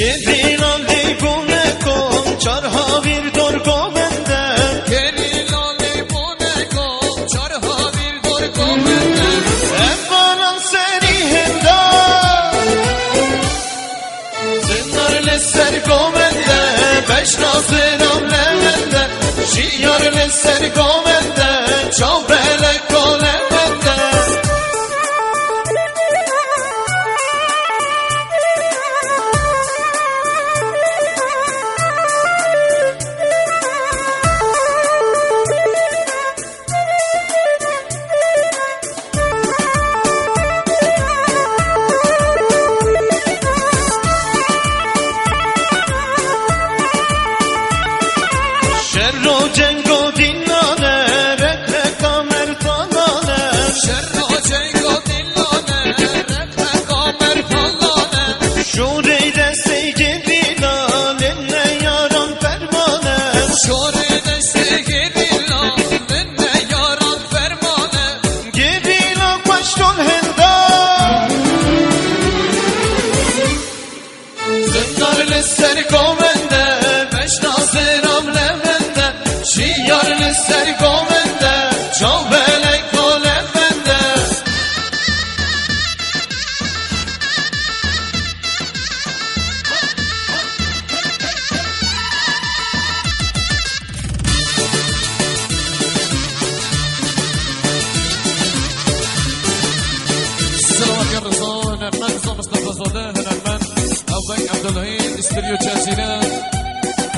لالی بونه کن چارها ویر دور گومنده گلی لالی بونه کن چارها ویر دور گومنده افغانان سری هنده زندار لسر گومنده beş nazırım levende şiir lesser gomende çal belek o levende شر و جنگ و دینانه رکه مرتانانه شر و جنگ و دینانه رکه مرتانانه شوری دستی گریلان نه یاران فرمانه شوری دستی گریلان نه یاران فرمانه گریلان پشتون هندان زندار لسر گومنده beş nazırım levende şiir lesser gomende çal belek o levende سلامت يا رزان هنرمن رزان مصطفى زاده هنرمن أبي عبد العين استريو جازيرة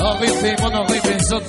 آقای پیمان آقای بهزاد